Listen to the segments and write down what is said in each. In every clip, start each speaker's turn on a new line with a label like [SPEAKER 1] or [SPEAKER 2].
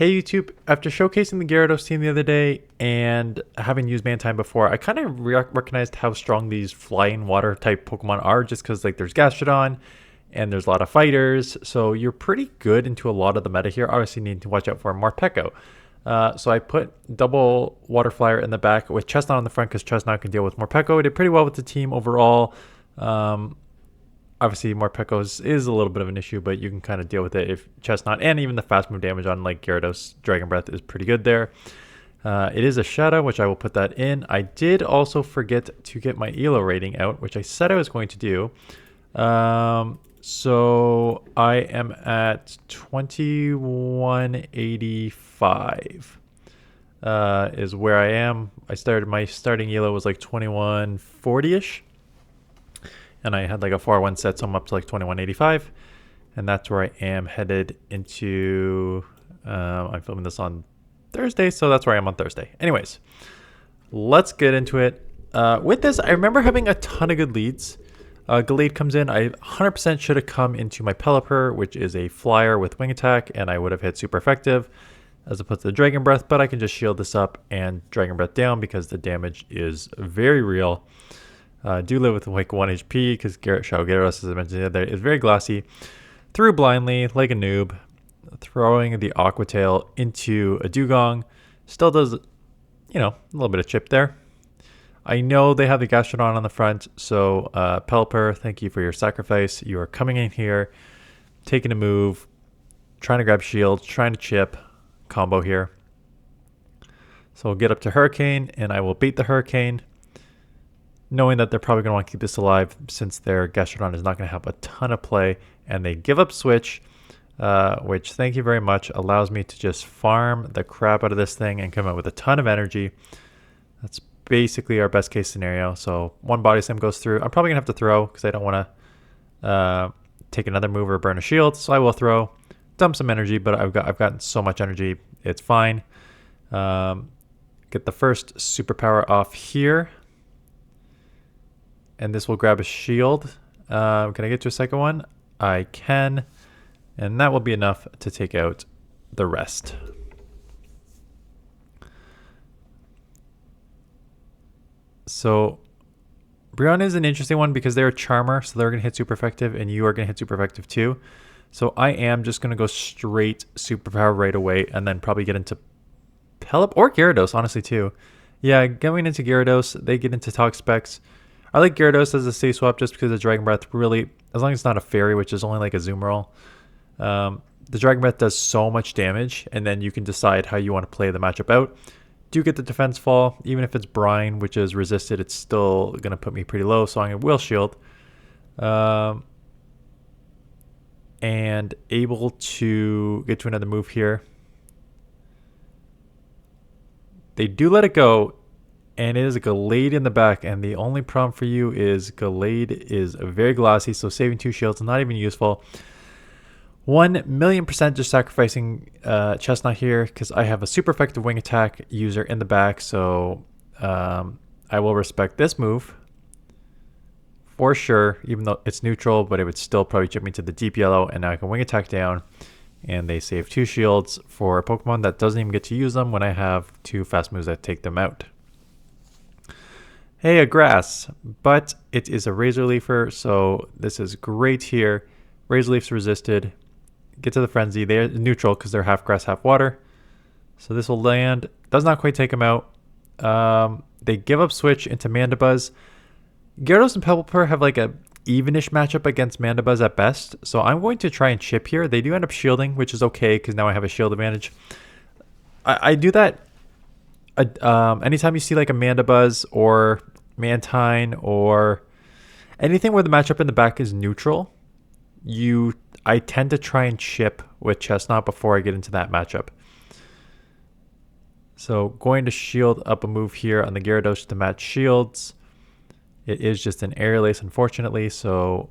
[SPEAKER 1] Hey YouTube, after showcasing the Gyarados team the other day and having used Mantine before, I kind of recognized how strong these flying water type Pokemon are just because like there's Gastrodon and there's a lot of fighters, so you're pretty good into a lot of the meta here. Obviously need to watch out for Morpeko. So I put double Water Flyer in the back with Chestnut on the front because Chestnut can deal with Morpeko. It did pretty well with the team overall. Obviously, Morpeko is a little bit of an issue, but you can kind of deal with it if Chestnut and even the fast move damage on like Gyarados, Dragon Breath is pretty good there. It is a Shadow, which I will put that in. I did also forget to get my ELO rating out, which I said I was going to do. So I am at 2185 is where I am. My starting ELO was like 2140-ish. And I had like a 4-1 set, so I'm up to like 2185. And that's where I am headed into... I'm filming this on Thursday, so that's where I am on Thursday. Anyways, let's get into it. With this, I remember having a ton of good leads. Gade comes in. I 100% should have come into my Pelipper, which is a flyer with wing attack, and I would have hit super effective as opposed to the Dragon Breath, but I can just shield this up and Dragon Breath down because the damage is very real. Do live with like 1 HP because Shadow Gyarados, as I mentioned the other day, is very glassy. Threw blindly like a noob. Throwing the Aqua Tail into a Dugong. Still does, a little bit of chip there. I know they have the Gastrodon on the front, so Pelipper, thank you for your sacrifice. You are coming in here, taking a move, trying to grab shield, trying to chip. Combo here. So we'll get up to Hurricane, and I will bait the Hurricane, knowing that they're probably going to want to keep this alive since their Gastrodon is not going to have a ton of play, and they give up Switch, which, thank you very much, allows me to just farm the crap out of this thing and come out with a ton of energy. That's basically our best case scenario. So one Body Slam goes through. I'm probably going to have to throw because I don't want to take another move or burn a shield, so I will throw, dump some energy, but I've gotten so much energy, it's fine. Get the first superpower off here. And this will grab a shield. Can I get to a second one? I can. And that will be enough to take out the rest. So Brianna is an interesting one because they're a Charmer, so they're going to hit super effective, and you are going to hit super effective too. So I am just going to go straight superpower right away and then probably get into Pelip or Gyarados, honestly, too. Yeah, going into Gyarados, they get into Toxapex. I like Gyarados as a safe swap just because the Dragon Breath really, as long as it's not a fairy, which is only like a Zoom roll, the Dragon Breath does so much damage, and then you can decide how you want to play the matchup out. Do get the defense fall, even if it's Brine, which is resisted, it's still going to put me pretty low, so I will shield. And able to get to another move here. They do let it go. And it is a Gade in the back, and the only problem for you is Gade is very glassy, so saving 2 shields is not even useful. 1,000,000% just sacrificing Chestnut here because I have a super effective wing attack user in the back, so I will respect this move for sure, even though it's neutral, but it would still probably chip me to the deep yellow, and now I can wing attack down, and they save 2 shields for a Pokemon that doesn't even get to use them when I have 2 fast moves that take them out. Hey, a grass, but it is a Razor Leafer, so this is great here. Razor Leaf's resisted. Get to the Frenzy. They're neutral because they're half grass, half water. So this will land. Does not quite take them out. They give up Switch into Mandibuzz. Gyarados and Pelipper have like a evenish matchup against Mandibuzz at best, so I'm going to try and chip here. They do end up shielding, which is okay because now I have a shield advantage. I do that anytime you see like a Mandibuzz or Mantine or anything where the matchup in the back is neutral, I tend to try and chip with Chestnut before I get into that matchup. So going to shield up a move here on the Gyarados to match shields. It is just an Aerial Ace, unfortunately, so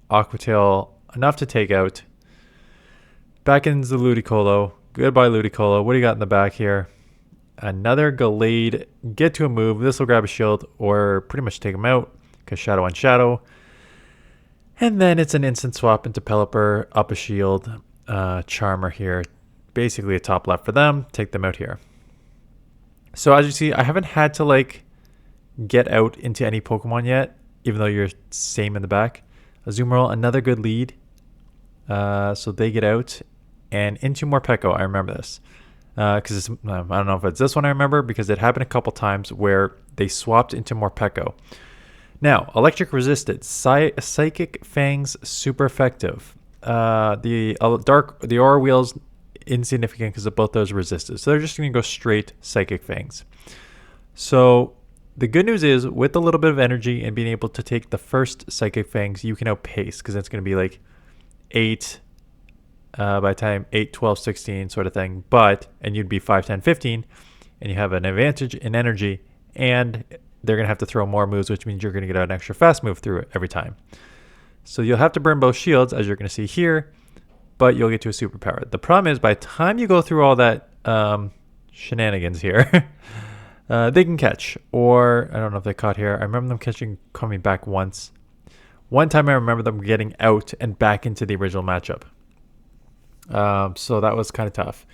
[SPEAKER 1] Aqua Tail enough to take out. Back into the Ludicolo. Goodbye, Ludicolo. What do you got in the back here? Another Gade. Get to a move. This will grab a shield or pretty much take him out because Shadow on Shadow. And then it's an instant swap into Pelipper, up a shield, Charmer here basically a top left for them. Take them out here. So as you see, I haven't had to like get out into any Pokemon yet, even though you're same in the back. Azumarill, another good lead. So they get out and into Morpeko. I remember this because I don't know if it's this one I remember because it happened a couple times where they swapped into Morpeko. Now, electric resisted, psychic fangs super effective. The aura wheel's insignificant because of both those resisted. So they're just going to go straight psychic fangs. So the good news is with a little bit of energy and being able to take the first psychic fangs, you can outpace because it's going to be like 8 by the time 8, 12, 16 sort of thing. And you'd be 5, 10, 15 and you have an advantage in energy and they're going to have to throw more moves, which means you're going to get an extra fast move through it every time. So you'll have to burn both shields, as you're going to see here, but you'll get to a superpower. The problem is, by the time you go through all that shenanigans here, they can catch. Or, I don't know if they caught here. I remember them coming back once. One time I remember them getting out and back into the original matchup. So that was kind of tough.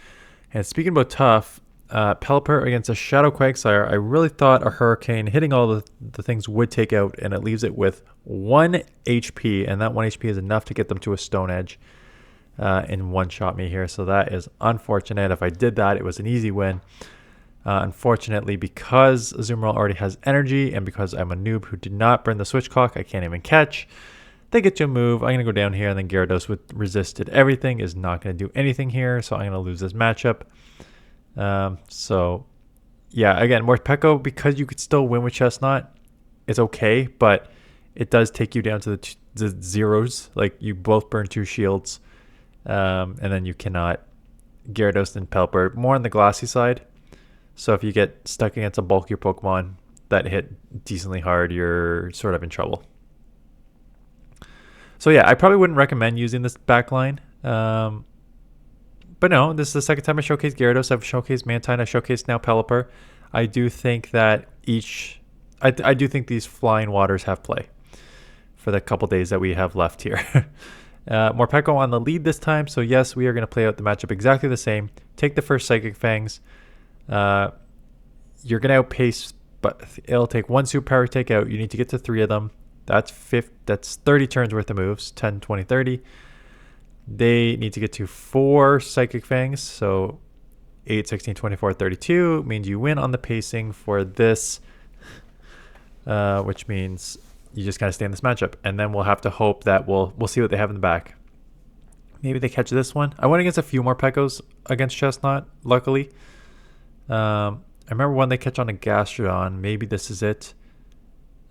[SPEAKER 1] And speaking about tough, Pelipper against a Shadow Quagsire, I really thought a Hurricane hitting all the things would take out, and it leaves it with 1 HP, and that 1 HP is enough to get them to a Stone Edge and one-shot me here. So that is unfortunate. If I did that, it was an easy win. Unfortunately, because Azumarill already has energy, and because I'm a noob who did not burn the Switch Clock, I can't even catch. They get to a move. I'm going to go down here, and then Gyarados with resisted everything is not going to do anything here, so I'm going to lose this matchup. So yeah, again, Morpeko, because you could still win with Chestnut, it's okay, but it does take you down to the zeros. Like you both burn 2 shields, and then you cannot Gyarados and Pelipper more on the glassy side. So if you get stuck against a bulkier Pokemon that hit decently hard, you're sort of in trouble. So yeah, I probably wouldn't recommend using this backline. But no, this is the second time I showcased Gyarados. I've showcased Mantine. I showcased now Pelipper. I do think that I do think these flying waters have play for the couple days that we have left here. Morpeko on the lead this time. So yes, we are going to play out the matchup exactly the same. Take the first Psychic Fangs. You're going to outpace, but it'll take 1 superpower to take out. You need to get to 3 of them. That's 30 turns worth of moves. 10, 20, 30. They need to get to 4 Psychic Fangs, so 8, 16, 24, 32 means you win on the pacing for this, which means you just kind of stay in this matchup. And then we'll have to hope that we'll see what they have in the back. Maybe they catch this one. I went against a few more Pekos against Chestnut, luckily. I remember when they catch on a Gastrodon. Maybe this is it.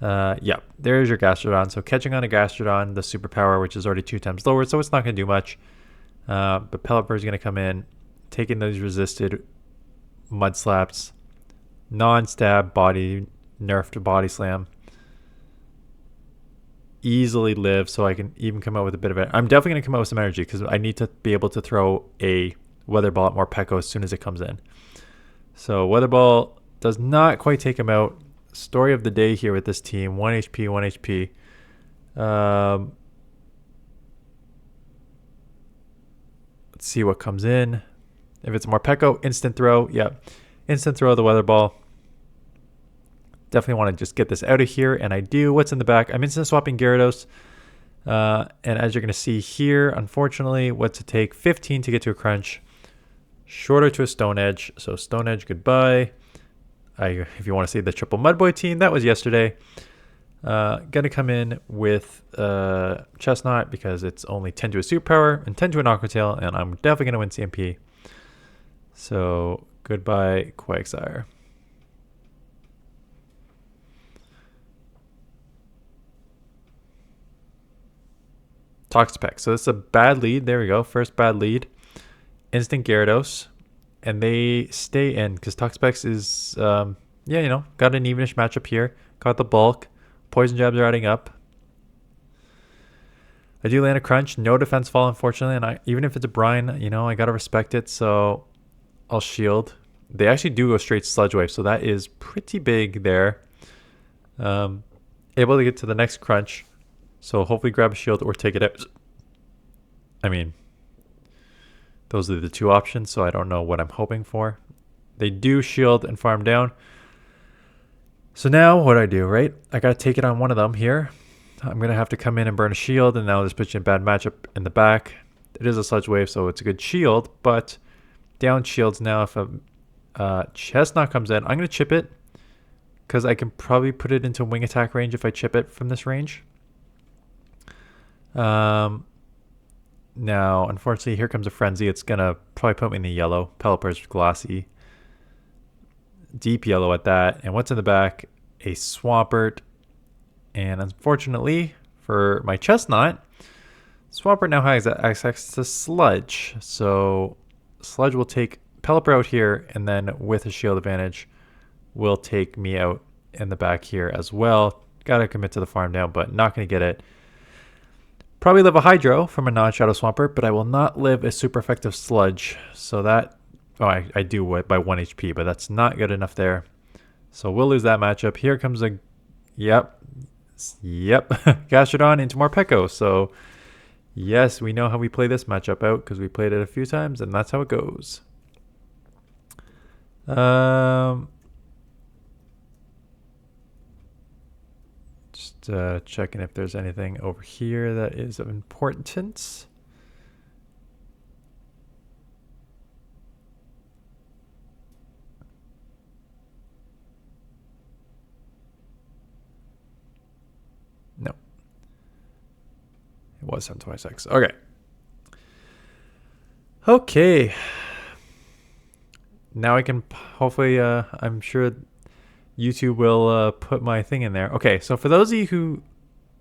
[SPEAKER 1] Yeah, there's your Gastrodon. So catching on a Gastrodon, the superpower, which is already 2 times lower, so it's not going to do much. But Pelipper is going to come in, taking those resisted Mud Slaps, non-stab body, nerfed Body Slam. Easily live, so I can even come out with a bit of it. I'm definitely going to come out with some energy because I need to be able to throw a Weather Ball at Morpeko as soon as it comes in. So Weather Ball does not quite take him out. Story of the day here with this team. 1 HP, 1 HP. Let's see what comes in. If it's Morpeko, instant throw. Yeah, instant throw the Weather Ball. Definitely want to just get this out of here, and I do. What's in the back? I'm instant swapping Gyarados. And as you're going to see here, unfortunately, what's it take? 15 to get to a crunch. Shorter to a Stone Edge. So Stone Edge, goodbye. If you want to see the triple Mudboy team, that was yesterday. Gonna come in with Chestnut because it's only 10 to a superpower and 10 to an Aqua Tail, and I'm definitely gonna win CMP. So goodbye, Quagsire. Toxapex. So this is a bad lead. There we go. First bad lead. Instant Gyarados. And they stay in because Toxapex is, yeah, you know, got an evenish matchup here. Got the bulk. Poison jabs are adding up. I do land a crunch. No defense fall, unfortunately. And even if it's a brine, you know, I got to respect it. So I'll shield. They actually do go straight Sludge Wave. So that is pretty big there. Able to get to the next crunch. So hopefully grab a shield or take it out. I mean, Those are the two options, so I don't know what I'm hoping for. They do shield and farm down. So now what do I do, right? I got to take it on one of them here. I'm going to have to come in and burn a shield, and now this puts you in a bad matchup in the back. It is a Sludge Wave, so it's a good shield, but down shields now. If a Chesnaught comes in, I'm going to chip it because I can probably put it into wing attack range if I chip it from this range. Now, unfortunately, here comes a Frenzy. It's going to probably put me in the yellow. Pelipper's glassy. Deep yellow at that. And what's in the back? A Swampert. And unfortunately for my Chesnaught, Swampert now has access to Sludge. So Sludge will take Pelipper out here, and then with a shield advantage will take me out in the back here as well. Gotta commit to the farm down, but not gonna get it. Probably live a Hydro from a non-Shadow Swampert, but I will not live a super effective Sludge. So that, oh, I do by 1 HP, but that's not good enough there. So we'll lose that matchup. Here comes a, yep, Gastrodon into Morpeko. So yes, we know how we play this matchup out because we played it a few times, and that's how it goes. Just checking if there's anything over here that is of importance. No. It was 726. Okay. Okay. Now I can hopefully, I'm sure YouTube will put my thing in there. Okay, so for those of you who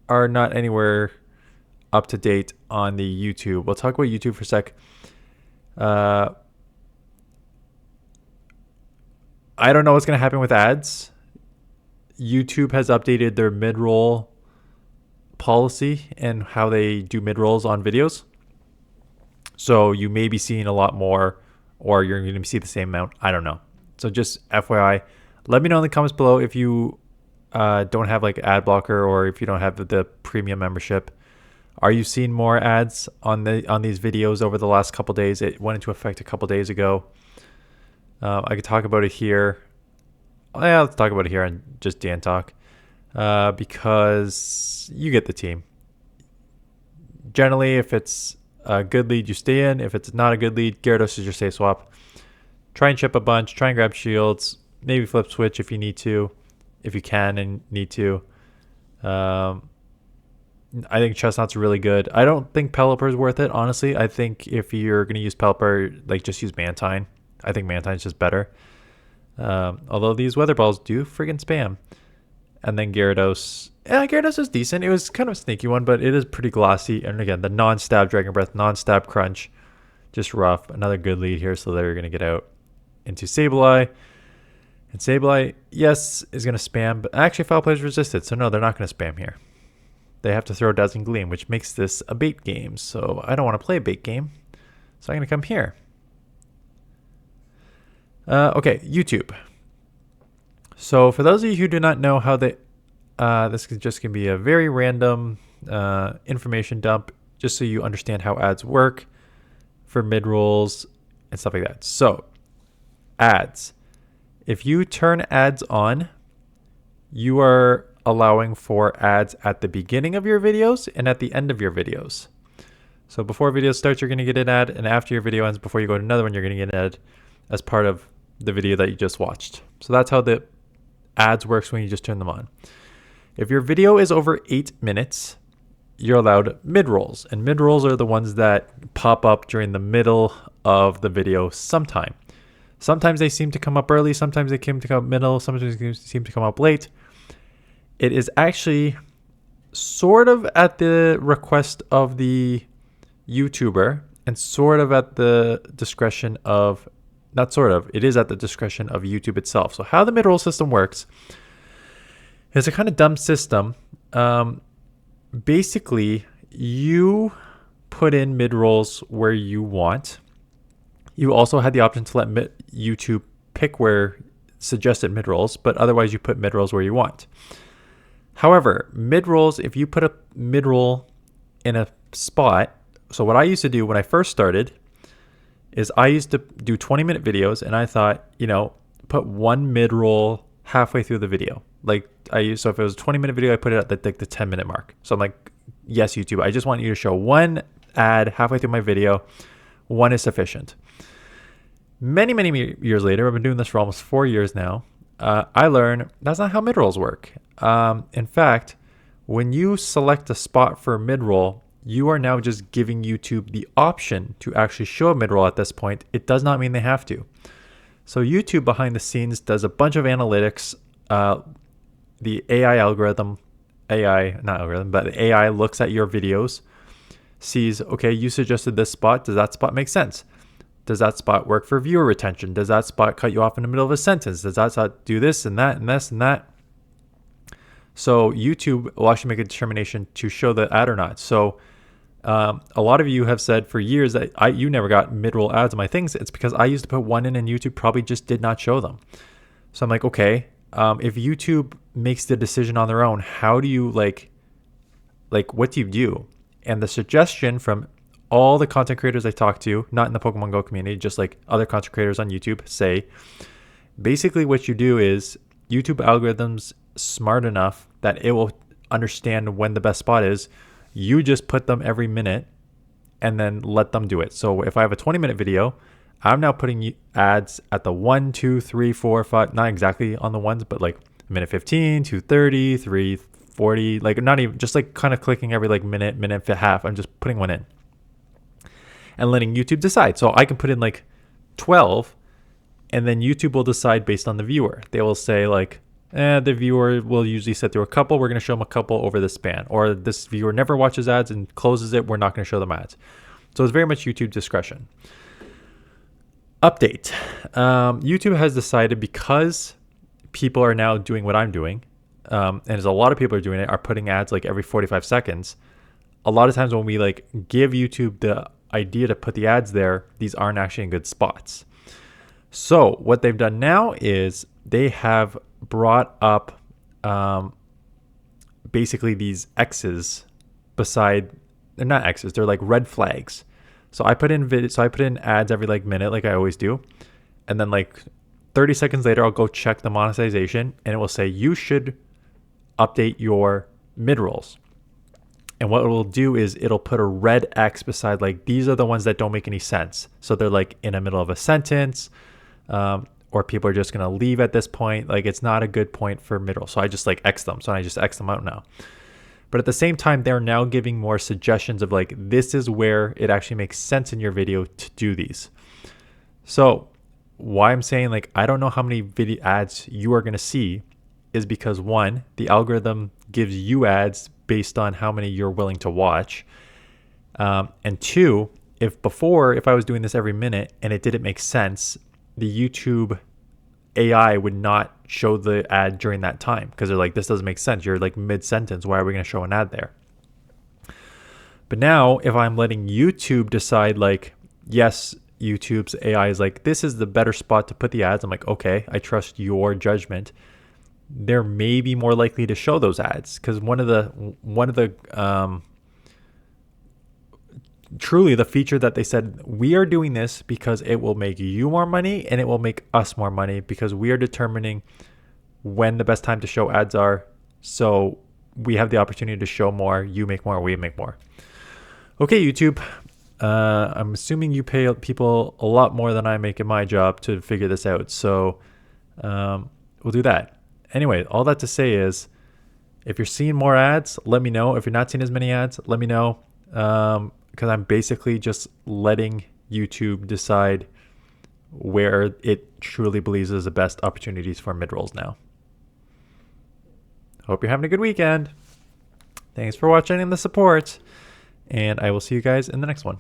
[SPEAKER 1] are not anywhere up to date on the YouTube, we'll talk about YouTube for a sec. I don't know what's going to happen with ads. YouTube has updated their mid-roll policy and how they do mid-rolls on videos. So you may be seeing a lot more, or you're going to see the same amount. I don't know. So just FYI, let me know in the comments below if you don't have like ad blocker, or if you don't have the premium membership. Are you seeing more ads on these videos over the last couple days? It went into effect a couple days ago. I could talk about it here. Yeah, let's talk about it here and just Dan talk, because you get the team. Generally, if it's a good lead, you stay in. If it's not a good lead, Gyarados is your safe swap. Try and chip a bunch. Try and grab shields. Maybe flip switch if you need to, if you can and need to. I think Chesnaught's really good. I don't think Pelipper is worth it, honestly. I think if you're going to use Pelipper, like, just use Mantine. I think Mantine's just better. Although these weather balls do friggin' spam. And then Gyarados. Yeah, Gyarados is decent. It was kind of a sneaky one, but it is pretty glossy. And again, the non-stab Dragon Breath, non-stab Crunch. Just rough. Another good lead here, so they're going to get out into Sableye. And Sableye, yes, is going to spam, but actually Foul Play is resisted, so no, they're not going to spam here. They have to throw Dazzling Gleam, which makes this a bait game, so I don't want to play a bait game. So I'm going to come here. Okay, YouTube. So for those of you who do not know how they, this is just going to be a very random information dump, just so you understand how ads work for mid-rolls and stuff like that. So, ads. If you turn ads on, you are allowing for ads at the beginning of your videos and at the end of your videos. So before a video starts, you're going to get an ad, and after your video ends, before you go to another one, you're going to get an ad as part of the video that you just watched. So that's how the ads works when you just turn them on. If your video is over 8 minutes, you're allowed mid-rolls, and mid-rolls are the ones that pop up during the middle of the video sometime. Sometimes they seem to come up early, sometimes they seem to come up middle, sometimes they seem to come up late. It is actually sort of at the request of the YouTuber and sort of at the discretion of, not sort of, it is at the discretion of YouTube itself. So how the mid-roll system works is a kind of dumb system. Basically, you put in mid-rolls where you want. You also had the option to let YouTube pick where suggested mid-rolls, but otherwise you put mid-rolls where you want. However, mid-rolls, if you put a mid-roll in a spot, so what I used to do when I first started is I used to do 20-minute videos, and I thought, you know, put one mid-roll halfway through the video. Like so if it was a 20-minute video, I put it at the 10-minute mark. So I'm like, yes, YouTube, I just want you to show one ad halfway through my video. One is sufficient. Many, many years later, I've been doing this for almost 4 years now. I learned that's not how mid-rolls work. In fact, when you select a spot for mid-roll, you are now just giving YouTube the option to actually show a mid-roll at this point. It does not mean they have to. So YouTube behind the scenes does a bunch of analytics. The AI algorithm, the AI looks at your videos, sees, okay, you suggested this spot. Does that spot make sense? Does that spot work for viewer retention? Does that spot cut you off in the middle of a sentence? Does that spot do this and that and this and that? So YouTube will actually make a determination to show the ad or not. So a lot of you have said for years that you never got mid-roll ads on my things. It's because I used to put one in and YouTube probably just did not show them. So I'm like, okay, if YouTube makes the decision on their own, how do you like what do you do? And the suggestion from all the content creators I talk to, not in the Pokemon Go community, just like other content creators on YouTube, say basically what you do is YouTube algorithms smart enough that it will understand when the best spot is. You just put them every minute and then let them do it. So if I have a 20-minute video, I'm now putting ads at the 1, 2, 3, 4, 5, not exactly on the ones, but like minute 15, 2:30, 3:40, like not even, just like kind of clicking every like minute and a half. I'm just putting one in and letting YouTube decide. So I can put in like 12 and then YouTube will decide based on the viewer. They will say like, the viewer will usually sit through a couple. We're going to show them a couple over the span. Or this viewer never watches ads and closes it. We're not going to show them ads. So it's very much YouTube discretion. Update. YouTube has decided, because people are now doing what I'm doing, and as a lot of people are doing it, are putting ads like every 45 seconds. A lot of times when we like give YouTube the idea to put the ads there, these aren't actually in good spots. So what they've done now is they have brought up basically these X's beside, they're not X's, they're like red flags. So I put in ads every like minute, like I always do. And then like 30 seconds later, I'll go check the monetization and it will say, you should update your mid-rolls. And what it will do is it'll put a red X beside, like, these are the ones that don't make any sense. So they're like in the middle of a sentence, or people are just going to leave at this point. Like, it's not a good point for mid-roll. So I just like X them. So I just X them out now. But at the same time, they're now giving more suggestions of like, this is where it actually makes sense in your video to do these. So why I'm saying like, I don't know how many video ads you are going to see is because, one, the algorithm gives you ads based on how many you're willing to watch. And two, if I was doing this every minute and it didn't make sense, the YouTube AI would not show the ad during that time because they're like, this doesn't make sense. You're like mid-sentence. Why are we going to show an ad there? But now if I'm letting YouTube decide, like, yes, YouTube's AI is like, this is the better spot to put the ads. I'm like, okay, I trust your judgment. They're maybe more likely to show those ads because one of the truly the feature that they said, we are doing this because it will make you more money and it will make us more money because we are determining when the best time to show ads are. So we have the opportunity to show more, you make more, we make more. Okay, YouTube. I'm assuming you pay people a lot more than I make in my job to figure this out. So we'll do that. Anyway, all that to say is, if you're seeing more ads, let me know. If you're not seeing as many ads, let me know. Because I'm basically just letting YouTube decide where it truly believes is the best opportunities for mid-rolls now. Hope you're having a good weekend. Thanks for watching and the support. And I will see you guys in the next one.